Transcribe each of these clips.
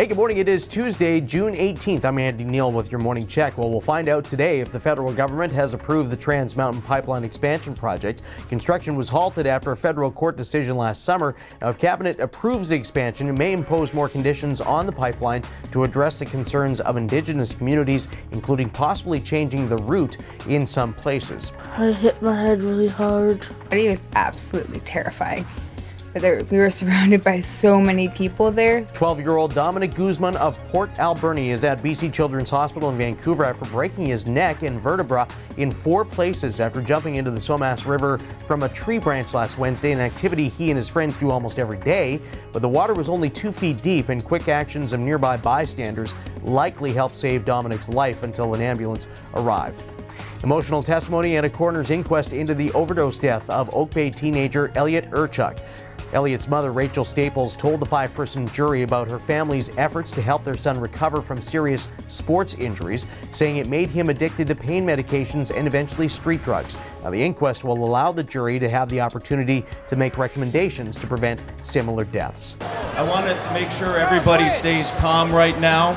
Hey, good morning. It is Tuesday, June 18th. I'm Andy Neal with your morning check. Well, we'll find out today if the federal government has approved the Trans Mountain Pipeline expansion project. Construction was halted after a federal court decision last summer. Now, if cabinet approves the expansion, it may impose more conditions on the pipeline to address the concerns of Indigenous communities, including possibly changing the route in some places. I hit my head really hard. It was absolutely terrifying. We were surrounded by so many people there. 12-year-old Dominic Guzman of Port Alberni is at BC Children's Hospital in Vancouver after breaking his neck and vertebra in 4 places after jumping into the Somas River from a tree branch last Wednesday, an activity he and his friends do almost every day. But the water was only 2 feet deep, and quick actions of nearby bystanders likely helped save Dominic's life until an ambulance arrived. Emotional testimony at a coroner's inquest into the overdose death of Oak Bay teenager Elliot Urchuk. Elliot's mother, Rachel Staples, told the 5-person jury about her family's efforts to help their son recover from serious sports injuries, saying it made him addicted to pain medications and eventually street drugs. Now, the inquest will allow the jury to have the opportunity to make recommendations to prevent similar deaths. I want to make sure everybody stays calm right now.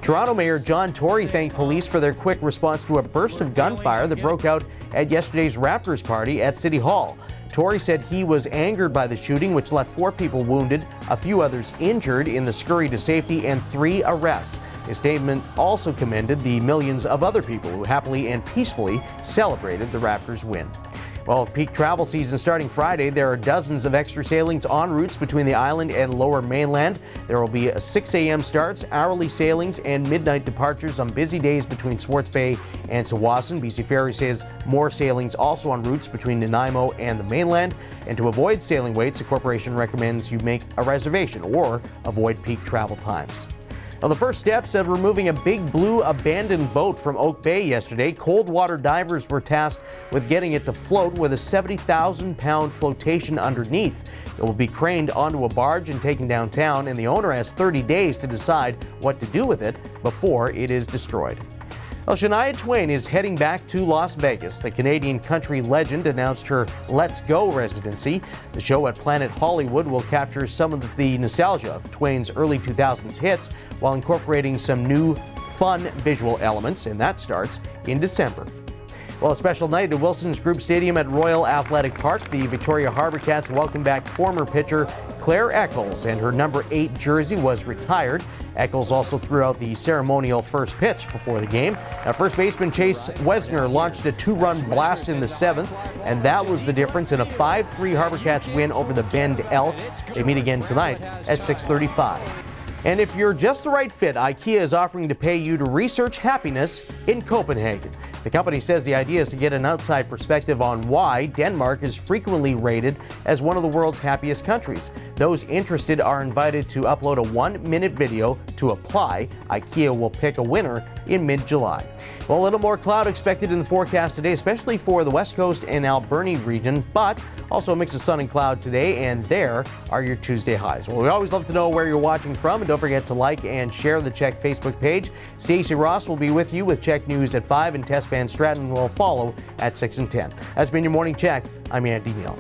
Toronto Mayor John Tory thanked police for their quick response to a burst of gunfire that broke out at yesterday's Raptors party at City Hall. Tory said he was angered by the shooting, which left 4 people wounded, a few others injured in the scurry to safety, and 3 arrests. His statement also commended the millions of other people who happily and peacefully celebrated the Raptors' win. Well, with peak travel season starting Friday, there are dozens of extra sailings en routes between the island and lower mainland. There will be 6 a.m. starts, hourly sailings, and midnight departures on busy days between Swartz Bay and Tsawwassen. BC Ferry says more sailings also on routes between Nanaimo and the mainland. And to avoid sailing waits, the corporation recommends you make a reservation or avoid peak travel times. Now, the first steps of removing a big blue abandoned boat from Oak Bay yesterday, cold water divers were tasked with getting it to float with a 70,000-pound flotation underneath. It will be craned onto a barge and taken downtown, and the owner has 30 days to decide what to do with it before it is destroyed. Well, Shania Twain is heading back to Las Vegas. The Canadian country legend announced her Let's Go residency. The show at Planet Hollywood will capture some of the nostalgia of Twain's early 2000s hits while incorporating some new, fun visual elements, and that starts in December. Well, a special night at Wilson's Group Stadium at Royal Athletic Park. The Victoria Harbour Cats welcomed back former pitcher Claire Eccles, and her number 8 jersey was retired. Eccles also threw out the ceremonial first pitch before the game. Now, first baseman Chase Wesner launched a 2-run blast in the 7th, and that was the difference in a 5-3 Harbour Cats win over the Bend Elks. They meet again tonight at 6:35. And if you're just the right fit, IKEA is offering to pay you to research happiness in Copenhagen. The company says the idea is to get an outside perspective on why Denmark is frequently rated as one of the world's happiest countries. Those interested are invited to upload a 1-minute video to apply. IKEA will pick a winner in mid-July. Well, a little more cloud expected in the forecast today, especially for the West Coast and Alberni region, but also a mix of sun and cloud today, and there are your Tuesday highs. Well, we always love to know where you're watching from, and don't forget to like and share the CHEK Facebook page. Stacey Ross will be with you with CHEK News at 5, and Tess Van Stratton will follow at 6 and 10. That's been your Morning Check. I'm Andy Neal.